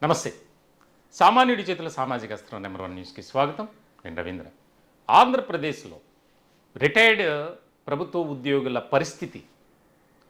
నమస్తే. సామాన్యుడి చేతుల సామాజిక అస్త్రం నెంబర్ 1 న్యూస్కి స్వాగతం. నేను రవీంద్ర. ఆంధ్రప్రదేశ్లో రిటైర్డ్ ప్రభుత్వ ఉద్యోగుల పరిస్థితి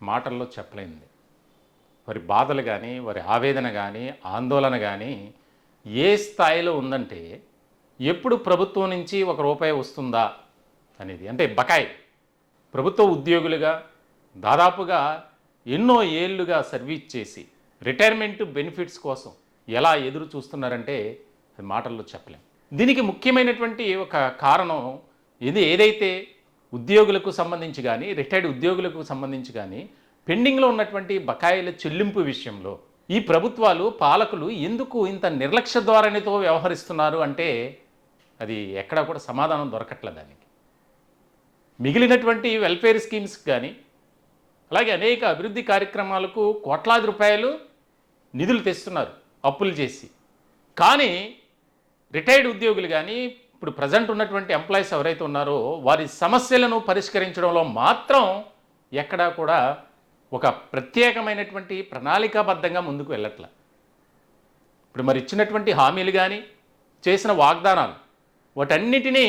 మాటల్లో చెప్పలేనిది. వారి బాధలు కానీ, వారి ఆవేదన కానీ, ఆందోళన కానీ ఏ స్థాయిలో ఉందంటే, ఎప్పుడు ప్రభుత్వం నుంచి ₹1 వస్తుందా అనేది, అంటే బకాయి. ప్రభుత్వ ఉద్యోగులుగా దాదాపుగా ఎన్నో ఏళ్లుగా సర్వీస్ చేసి రిటైర్మెంట్ బెనిఫిట్స్ కోసం ఎలా ఎదురు చూస్తున్నారంటే అది మాటల్లో చెప్పలేం. దీనికి ముఖ్యమైనటువంటి ఒక కారణం ఏదైతే ఉద్యోగులకు సంబంధించి కానీ, రిటైర్డ్ ఉద్యోగులకు సంబంధించి కానీ పెండింగ్లో ఉన్నటువంటి బకాయిల చెల్లింపు విషయంలో ఈ ప్రభుత్వాలు, పాలకులు ఎందుకు ఇంత నిర్లక్ష్య ధోరణితో వ్యవహరిస్తున్నారు అంటే అది ఎక్కడా కూడా సమాధానం దొరకట్లేదు దానికి. మిగిలినటువంటి వెల్ఫేర్ స్కీమ్స్ కానీ, అలాగే అనేక అభివృద్ధి కార్యక్రమాలకు కోట్లాది రూపాయలు నిధులు తెస్తున్నారు అప్పులు చేసి. కానీ రిటైర్డ్ ఉద్యోగులు కానీ, ఇప్పుడు ప్రజెంట్ ఉన్నటువంటి ఎంప్లాయీస్ ఎవరైతే ఉన్నారో వారి సమస్యలను పరిష్కరించడంలో మాత్రం ఎక్కడా కూడా ఒక ప్రత్యేకమైనటువంటి ప్రణాళికాబద్ధంగా ముందుకు వెళ్ళట్ల. ఇప్పుడు మరి ఇచ్చినటువంటి హామీలు కానీ, చేసిన వాగ్దానాలు, వాటన్నిటినీ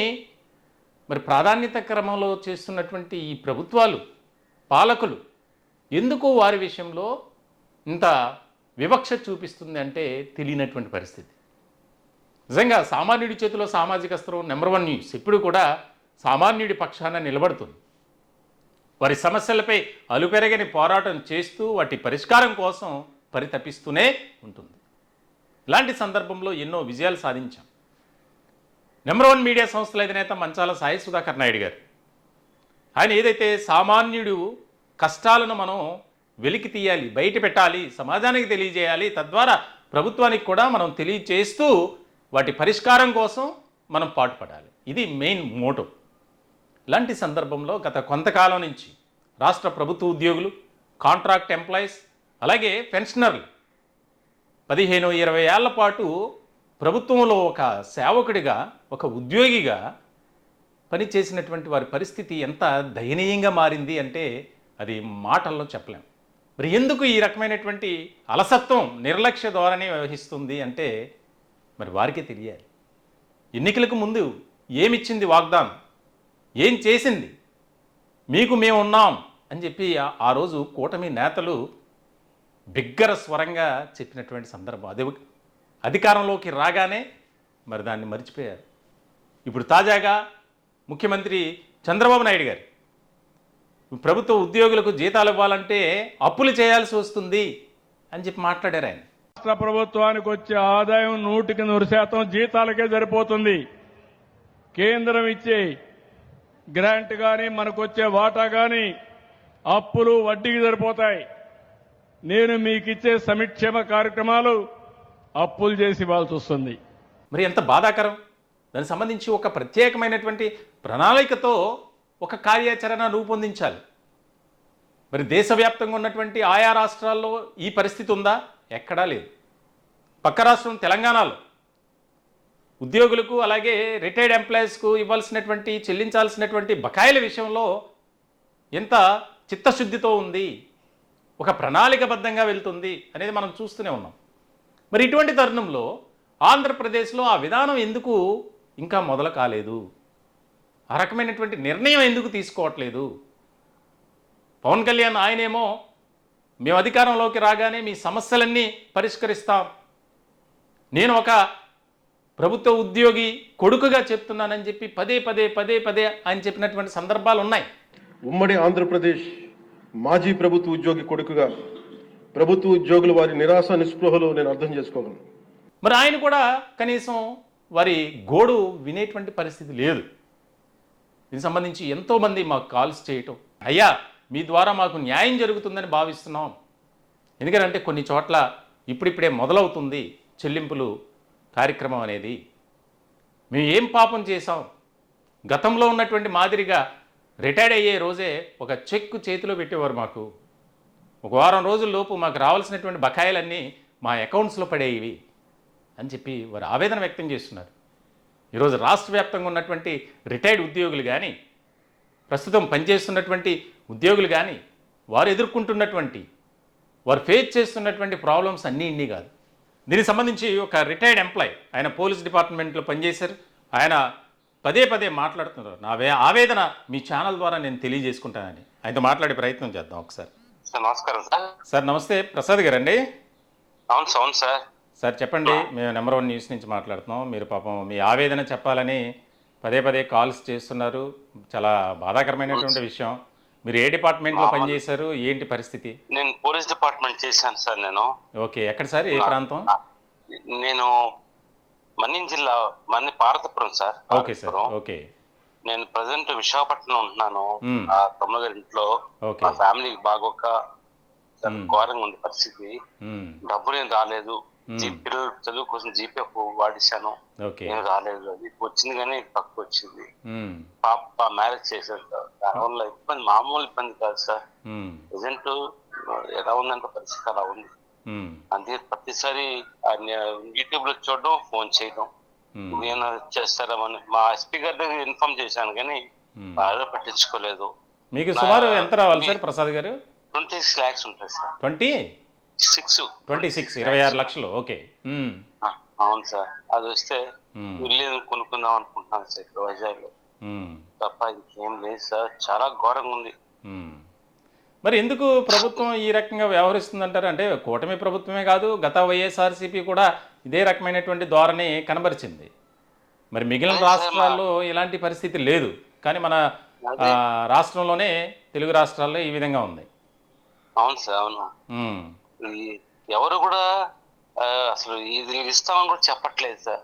మరి ప్రాధాన్యత క్రమంలో చేస్తున్నటువంటి ఈ ప్రభుత్వాలు, పాలకులు ఎందుకు వారి విషయంలో ఇంత వివక్ష చూపిస్తుంది అంటే తెలియనటువంటి పరిస్థితి. నిజంగా సామాన్యుడి చేతిలో సామాజిక అస్త్రం నెంబర్ 1 న్యూస్ ఎప్పుడు కూడా సామాన్యుడి పక్షాన నిలబడుతుంది. వారి సమస్యలపై అలుపెరగని పోరాటం చేస్తూ వాటి పరిష్కారం కోసం పరితపిస్తూనే ఉంటుంది. ఇలాంటి సందర్భంలో ఎన్నో విజయాలు సాధించాం. నెంబర్ 1 మీడియా సంస్థల అధినేత మంచాల సాయి సుధాకర్ నాయుడు గారు, ఆయన ఏదైతే సామాన్యుడు కష్టాలను మనం వెలికి తీయాలి, బయట పెట్టాలి, సమాజానికి తెలియజేయాలి, తద్వారా ప్రభుత్వానికి కూడా మనం తెలియజేస్తూ వాటి పరిష్కారం కోసం మనం పాటుపడాలి, ఇది మెయిన్ మోటో. ఇలాంటి సందర్భంలో గత కొంతకాలం నుంచి రాష్ట్ర ప్రభుత్వ ఉద్యోగులు, కాంట్రాక్ట్ ఎంప్లాయీస్, అలాగే పెన్షనర్లు 15-20 ఏళ్ల పాటు ప్రభుత్వంలో ఒక సేవకుడిగా, ఒక ఉద్యోగిగా పనిచేసినటువంటి వారి పరిస్థితి ఎంత దయనీయంగా మారింది అంటే అది మాటల్లో చెప్పలేం. మరి ఎందుకు ఈ రకమైనటువంటి అలసత్వం, నిర్లక్ష్య ధోరణి వ్యవహరిస్తుంది అంటే మరి వారికే తెలియాలి. ఎన్నికలకు ముందు ఏమిచ్చింది వాగ్దానం, ఏం చేసింది, మీకు మేము ఉన్నాం అని చెప్పి ఆ రోజు కూటమి నేతలు బిగ్గర స్వరంగా చెప్పినటువంటి సందర్భం. అది అధికారంలోకి రాగానే మరి దాన్ని మర్చిపోయారు. ఇప్పుడు తాజాగా ముఖ్యమంత్రి చంద్రబాబు నాయుడు గారు ప్రభుత్వ ఉద్యోగులకు జీతాలు ఇవ్వాలంటే అప్పులు చేయాల్సి వస్తుంది అని చెప్పి మాట్లాడారు ఆయన. రాష్ట్ర ప్రభుత్వానికి వచ్చే ఆదాయం 100% జీతాలకే సరిపోతుంది. కేంద్రం ఇచ్చే గ్రాంట్ కానీ, మనకు వచ్చే వాటా కానీ అప్పులు వడ్డీకి సరిపోతాయి. నేను మీకు ఇచ్చే సంక్షేమ కార్యక్రమాలు అప్పులు చేసి ఇవ్వాల్సి వస్తుంది. మరి ఎంత బాధాకరం. దానికి సంబంధించి ఒక ప్రత్యేకమైనటువంటి ప్రణాళికతో ఒక కార్యాచరణ రూపొందించాలి. మరి దేశవ్యాప్తంగా ఉన్నటువంటి ఆయా రాష్ట్రాల్లో ఈ పరిస్థితి ఉందా? ఎక్కడా లేదు. పక్క రాష్ట్రం తెలంగాణలో ఉద్యోగులకు, అలాగే రిటైర్డ్ ఎంప్లాయీస్కు ఇవ్వాల్సినటువంటి, చెల్లించాల్సినటువంటి బకాయిల విషయంలో ఎంత చిత్తశుద్ధితో ఉంది, ఒక ప్రణాళికబద్ధంగా వెళ్తుంది అనేది మనం చూస్తూనే ఉన్నాం. మరి ఇటువంటి తరుణంలో ఆంధ్రప్రదేశ్లో ఆ విధానం ఎందుకు ఇంకా మొదలు కాలేదు? ఆ రకమైనటువంటి నిర్ణయం ఎందుకు తీసుకోవట్లేదు? పవన్ కళ్యాణ్ ఆయనేమో మేము అధికారంలోకి రాగానే మీ సమస్యలన్నీ పరిష్కరిస్తాం, నేను ఒక ప్రభుత్వ ఉద్యోగి కొడుకుగా చెప్తున్నానని చెప్పి పదే ఆయన చెప్పినటువంటి సందర్భాలు ఉన్నాయి. ఉమ్మడి ఆంధ్రప్రదేశ్ మాజీ ప్రభుత్వ ఉద్యోగి కొడుకుగా ప్రభుత్వ ఉద్యోగులు వారి నిరాశ నిస్పృహలు నేను అర్థం చేసుకోగలను. మరి ఆయన కూడా కనీసం వారి గోడు వినేటువంటి పరిస్థితి లేదు. దీనికి సంబంధించి ఎంతోమంది మాకు కాల్స్ చేయటం, అయ్యా మీ ద్వారా మాకు న్యాయం జరుగుతుందని భావిస్తున్నాం, ఎందుకంటే కొన్ని చోట్ల ఇప్పుడిప్పుడే మొదలవుతుంది చెల్లింపులు కార్యక్రమం అనేది, మేము ఏం పాపం చేశాం, గతంలో ఉన్నటువంటి మాదిరిగా రిటైర్డ్ అయ్యే రోజే ఒక చెక్ చేతిలో పెట్టేవారు, మాకు ఒక వారం రోజుల్లోపు మాకు రావాల్సినటువంటి బకాయిలన్నీ మా అకౌంట్స్లో పడేవి అని చెప్పి వారు ఆవేదన వ్యక్తం చేస్తున్నారు. ఈరోజు రాష్ట్ర వ్యాప్తంగా ఉన్నటువంటి రిటైర్డ్ ఉద్యోగులు కానీ, ప్రస్తుతం పనిచేస్తున్నటువంటి ఉద్యోగులు కానీ వారు ఎదుర్కొంటున్నటువంటి, వారు ఫేస్ చేస్తున్నటువంటి ప్రాబ్లమ్స్ అన్నీ ఇన్ని కాదు. దీనికి సంబంధించి ఒక రిటైర్డ్ ఎంప్లాయ్, ఆయన పోలీస్ డిపార్ట్మెంట్లో పనిచేశారు. ఆయన పదే పదే మాట్లాడుతున్నారు. ఆవేదన మీ ఛానల్ ద్వారా నేను తెలియజేసుకుంటానని. ఆయనతో మాట్లాడే ప్రయత్నం చేద్దాం ఒకసారి. సార్ నమస్కారం సార్. సార్ నమస్తే, ప్రసాద్ గారండి. అవును సార్, అవును సార్. సార్ చెప్పండి, మేము నెంబర్ 1 న్యూస్ నుంచి మాట్లాడుతున్నాం. మీరు పాపం మీ ఆవేదన చెప్పాలని పదే పదే కాల్స్ చేస్తున్నారు. చాలా బాధాకరమైనటువంటి విషయం. మీరు ఏ డిపార్ట్మెంట్లో పనిచేశారు, ఏంటి పరిస్థితి? నేను పోలీస్ డిపార్ట్మెంట్ చేశాను సార్. నేను ఓకే, ఎక్కడ సార్, ఏ ప్రాంతం? నేను మన్యం జిల్లా Parvathapuram sir. Okay sir, okay. నేను ప్రజెంట్ విశాఖపట్నం ఉంటున్నాను. ఆ తమ్ముగారి ఇంట్లో ఓకే. మా ఫ్యామిలీకి బాగోక ఘోరంగా ఉంది పరిస్థితి. డబ్బులు ఏం రాలేదు. పిల్లలు చదువు కోసం జీపే వాడిశాను, ఏం రాలేదు. అది వచ్చింది కానీ తక్కువ వచ్చింది. పాప మ్యారేజ్ చేశారు సార్. దానివల్ల ఇబ్బంది, మామూలు ఇబ్బంది కాదు సార్. ప్రజెంట్ ఎలా ఉందంటే పరిస్థితి అలా ఉంది. అందుకే ప్రతిసారి యూట్యూబ్ లో చూడడం, ఫోన్ చేయడం, నేను చేస్తారని మా ఎస్పీ గారి దగ్గర ఇన్ఫార్మ్ చేశాను కానీ బాగా పట్టించుకోలేదు. మీకు సుమారు ఎంత రావాలి సార్ ప్రసాద్ గారు? 26 lakhs ఉంటుంది సార్. 26 లక్షలు. ఓకే. అవును సార్. అది వస్తే ఇల్లు కొనుక్కుందాం అనుకుంటున్నాను సార్ ఇక్కడ వైజాగ్ లో. తప్ప ఇంకేం లేదు సార్. చాలా ఘోరంగా ఉంది. మరి ఎందుకు ప్రభుత్వం ఈ రకంగా వ్యవహరిస్తుందంటారు? అంటే కూటమి ప్రభుత్వమే కాదు, గత వైఎస్ఆర్సీపీ కూడా ఇదే రకమైనటువంటి ధోరణి కనబరిచింది. మరి మిగిలిన రాష్ట్రాల్లో ఇలాంటి పరిస్థితి లేదు, కానీ మన రాష్ట్రంలోనే, తెలుగు రాష్ట్రాల్లో ఈ విధంగా ఉంది. అవును సార్, అవును. ఎవరు కూడా అసలు ఇది ఇస్తామని కూడా చెప్పట్లేదు సార్.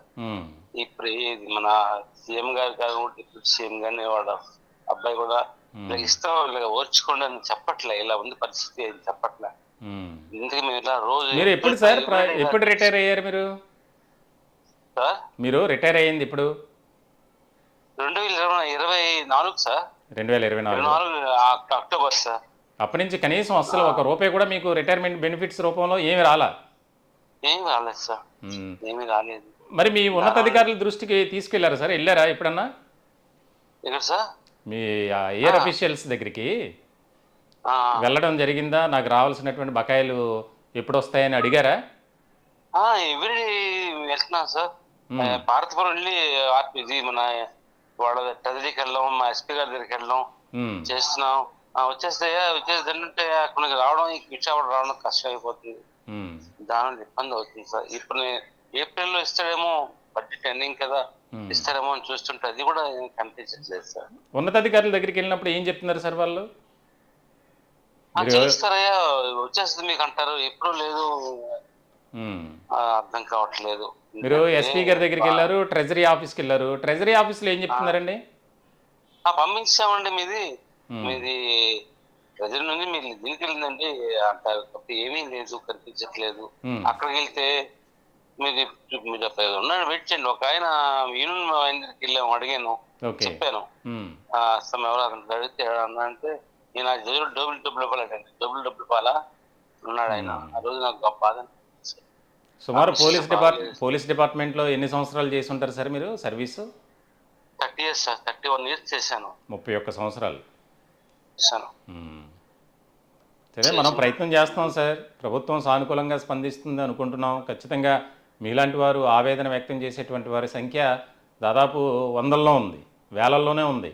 ఇప్పుడు మన సీఎం గారు డిప్యూటీ సీఎం గారిని వాడు అబ్బాయి కూడా ఇలా ఇస్తాం, ఇలా ఓర్చుకోండి అని చెప్పట్లే. ఇలా ఉంది పరిస్థితి అని చెప్పట్లే. ఎందుకు మేము ఇలా రోజు మీరు ఎప్పుడు సార్, ఎప్పుడు రిటైర్ అయ్యారు మీరు? సార్ మీరు రిటైర్ అయ్యింది ఇప్పుడు 2024 సార్. 2024 October sir. అప్పటి నుంచి కనీసం అసలు ఒక రూపాయి కూడా మీకు రిటైర్మెంట్ బెనిఫిట్స్ రూపంలో ఏమి రాలా? ఏమి రాలేదు సార్, ఏమి రాలేదు. మరి మీ ఉన్నతాధికారుల దృష్టికి తీసుకెళ్లారా సార్? వెళ్ళారా ఎప్పుడన్నా? ఎక్కడ సార్? మీ ఎయిర్ అఫీషియల్స్ దగ్గరికి వెళ్ళడం జరిగిందా? నాకు రావాల్సినటువంటి బకాయిలు ఎప్పుడు వస్తాయని అడిగారా? ఎవ్రీ వెళ్తున్నాం సార్. పార్వతపురం వెళ్ళి ఇది మన వాళ్ళ ట్రెజరీకి వెళ్ళాం, మా ఎస్పీ గారి దగ్గరికి వెళ్ళాం చేస్తున్నాం. వచ్చేస్తే అక్కడ రావడం, విశాఖపట్నం రావడం కష్టం అయిపోతుంది. దానివల్ల ఇబ్బంది అవుతుంది సార్. ఇప్పుడు ఏప్రిల్లో ఇస్తాడేమో, బడ్జెట్ ఎండింగ్ కదా, ఇస్తారేమో అని చూస్తుంటే అది కూడా కనిపించట్లేదు సార్. ఉన్నతాధికారుల దగ్గరికి వెళ్ళినప్పుడు ఏం చెప్తున్నారు సార్ వాళ్ళు? చేస్తారయ్యా, వచ్చేస్తుంది మీకు అంటారు. ఎప్పుడు లేదు, అర్థం కావట్లేదు. మీరు ఎస్పీ గారి దగ్గరికి వెళ్ళారు, ట్రెజరీ ఆఫీస్కి వెళ్ళారు. ట్రెజరీ ఆఫీస్లో ఏం చెప్తున్నారండి? పంపించామండి, మీది ట్రెజరీ నుంచి మీరు దీనికి వెళ్ళిందండి అంటారు. ఏమీ లేదు, కనిపించట్లేదు. అక్కడికి వెళ్తే మీరు ఉన్నాడు, వెయిట్ చేయండి. ఒక ఆయన యూనియన్ దగ్గరికి వెళ్ళాము, అడిగాను, చెప్పాను. ఎవరు అతను అడిగితే అంటే నేను ఆ డబ్బులు ఇవ్వాలండి, డబ్బులు ఇవ్వాలా ఉన్నాడు ఆయన. ఆ రోజు నాకు గొప్ప బాధ. సుమారు పోలీస్ డిపార్ట్మెంట్లో ఎన్ని సంవత్సరాలు చేసి ఉంటారు సార్ మీరు సర్వీసు? 30 years sir. 31 years చేశాను. 31 సంవత్సరాలు. సరే, మనం ప్రయత్నం చేస్తాం సార్. ప్రభుత్వం సానుకూలంగా స్పందిస్తుంది అనుకుంటున్నాం. ఖచ్చితంగా మీలాంటి వారు ఆవేదన వ్యక్తం చేసేటువంటి వారి సంఖ్య దాదాపు వందల్లో ఉంది, వేలల్లోనే ఉంది.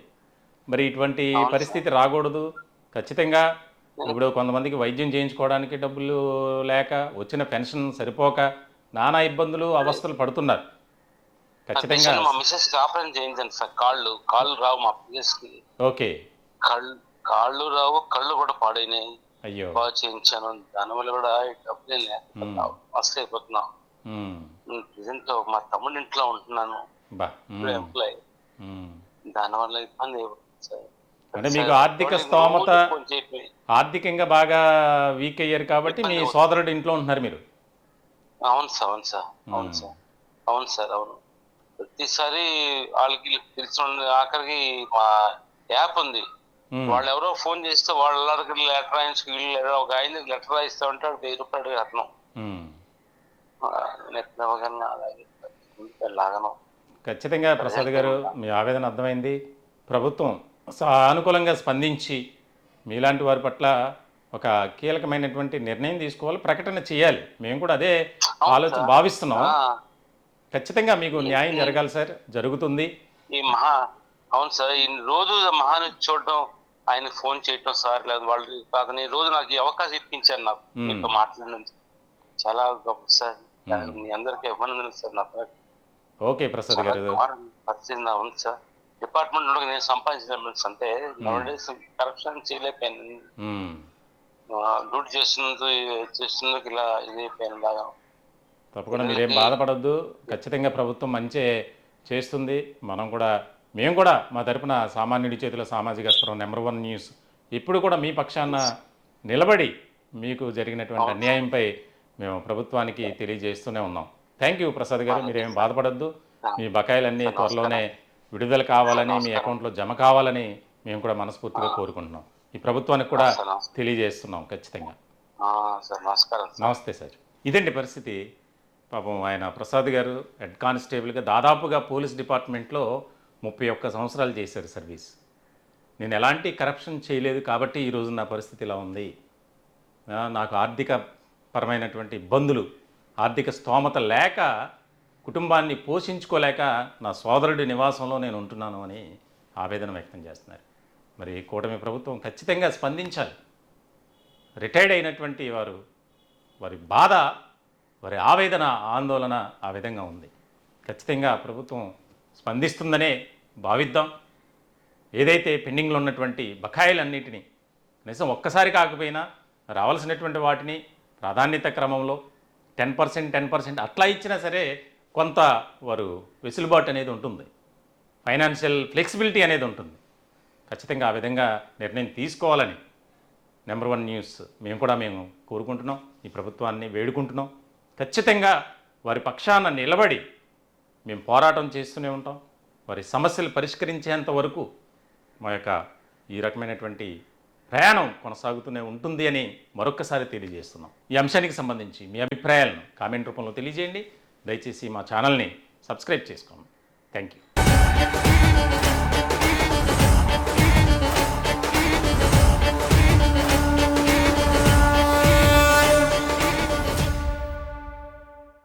మరి ఇటువంటి పరిస్థితి రాకూడదు. ఖచ్చితంగా ఇప్పుడు కొంతమందికి వైద్యం చేయించుకోవడానికి డబ్బులు లేక, వచ్చిన పెన్షన్ సరిపోక నానా ఇబ్బందులు, అవస్థలు పడుతున్నారు. ఖచ్చితంగా మా మిసెస్ ఆపరేషన్ చేయించండి సార్. కాళ్ళు రావు మా పిఎస్కి. ఓకే. కాళ్ళు రావు, కళ్ళు కూడా పాడైనాయి. అయ్యో, బాగా చేయించాను. దానివల్ల కూడా డబ్బులు మస్తు అయిపోతున్నాం. ప్రజెంట్ మా తమ్ముడి ఇంట్లో ఉంటున్నాను, ఎంప్లాయ్. దానివల్ల ఇబ్బంది సార్. అంటే మీకు ఆర్థిక స్తోమత, ఆర్థికంగా బాగా వీక్ అయ్యారు కాబట్టి మీ సోదరుడు ఇంట్లో ఉంటున్నారు మీరు. అవును సార్, అవును సార్, అవును సార్, అవును సార్, అవును. ప్రతిసారి వాళ్ళకి పిలిచిన ఆఖరికి మా యాప్ ఉంది, వాళ్ళు ఎవరో ఫోన్ చేస్తే వాళ్ళకి లెటర్ రాయించుకు, వీళ్ళు ఒక ఆయన లెటర్ రాయిస్తా ఉంటే 1000 రూపాయలు కట్టണം. ఖచ్చితంగా ప్రసాద్ గారు, మీ ఆవేదన అర్థమైంది. ప్రభుత్వం సానుకూలంగా స్పందించి మీలాంటి వారి పట్ల ఒక కీలకమైనటువంటి నిర్ణయం తీసుకోవాలి, ప్రకటన చేయాలి. మేము కూడా అదే ఆలోచన భావిస్తున్నాం. ఖచ్చితంగా మీకు న్యాయం జరగాలి సార్, జరుగుతుంది. ఈ అవును సార్, ఈ రోజు మహానుభావుని చూడడం, ఆయన ఫోన్ చేయటం సార్, లేదు వాళ్ళు అతను ఈ రోజు నాకు ఈ అవకాశం ఇప్పించారు, నాకు మీతో మాట్లాడినందుకు చాలా గొప్ప సార్. మీ అందరికీ అభినందనలు సార్. నా ఓకే ప్రసాద్ గారు, పరిస్థితి ఉంది సార్. డిపార్ట్మెంట్ లో నేను సంపాదించిన అంటే కరప్షన్ చేయలేకపోయాను. డ్యూటీ చేస్తున్నందుకు ఇలా ఇదైపోయాను బాగా. తప్పకుండా మీరేం బాధపడద్దు. ఖచ్చితంగా ప్రభుత్వం మంచి చేస్తుంది. మేము కూడా మా తరపున సామాన్యుడి చేతుల సామాజిక అస్త్రం నెంబర్ 1 న్యూస్ ఇప్పుడు కూడా మీ పక్షాన నిలబడి మీకు జరిగినటువంటి అన్యాయంపై మేము ప్రభుత్వానికి తెలియజేస్తూనే ఉన్నాం. థ్యాంక్ యూ ప్రసాద్ గారు, మీరేం బాధపడద్దు. మీ బకాయిలన్నీ త్వరలోనే విడుదల కావాలని, మీ అకౌంట్లో జమ కావాలని మేము కూడా మనస్ఫూర్తిగా కోరుకుంటున్నాం. ఈ ప్రభుత్వానికి కూడా తెలియజేస్తున్నాం ఖచ్చితంగా. నమస్తే సార్. ఇదండి పరిస్థితి. పాపం ఆయన ప్రసాద్ గారు హెడ్ కానిస్టేబుల్గా దాదాపుగా పోలీస్ డిపార్ట్మెంట్లో 31 సంవత్సరాలు చేశారు సర్వీస్. నేను ఎలాంటి కరప్షన్ చేయలేదు కాబట్టి ఈరోజు నా పరిస్థితి ఇలా ఉంది. నాకు ఆర్థిక పరమైనటువంటి ఇబ్బందులు, ఆర్థిక స్తోమత లేక, కుటుంబాన్ని పోషించుకోలేక నా సోదరుడి నివాసంలో నేను ఉంటున్నాను అని ఆవేదన వ్యక్తం చేస్తున్నారు. మరి కూటమి ప్రభుత్వం ఖచ్చితంగా స్పందించాలి. రిటైర్డ్ అయినటువంటి వారి బాధ, వారి ఆవేదన, ఆందోళన ఆ విధంగా ఉంది. ఖచ్చితంగా ప్రభుత్వం స్పందిస్తుందనే భావిద్దాం. ఏదైతే పెండింగ్లో ఉన్నటువంటి బకాయిలన్నిటినీ కనీసం ఒక్కసారి కాకపోయినా రావాల్సినటువంటి వాటిని ప్రాధాన్యత క్రమంలో 10% అట్లా ఇచ్చినా సరే కొంత వారు వెసులుబాటు అనేది ఉంటుంది, ఫైనాన్షియల్ ఫ్లెక్సిబిలిటీ అనేది ఉంటుంది. ఖచ్చితంగా ఆ విధంగా నిర్ణయం తీసుకోవాలని నెంబర్ 1 న్యూస్ మేము కోరుకుంటున్నాం. ఈ ప్రభుత్వాన్ని వేడుకుంటున్నాం. ఖచ్చితంగా వారి పక్షాన నిలబడి మేము పోరాటం చేస్తూనే ఉంటాం. వారి సమస్యలు పరిష్కరించేంత వరకు మా యొక్క ఈ రకమైనటువంటి ప్రయాణం కొనసాగుతూనే ఉంటుంది అని మరొక్కసారి తెలియజేస్తున్నాం. ఈ అంశానికి సంబంధించి మీ అభిప్రాయాలను కామెంట్ రూపంలో తెలియజేయండి. దయచేసి మా ఛానల్ని సబ్స్క్రైబ్ చేసుకోండి. Thank you.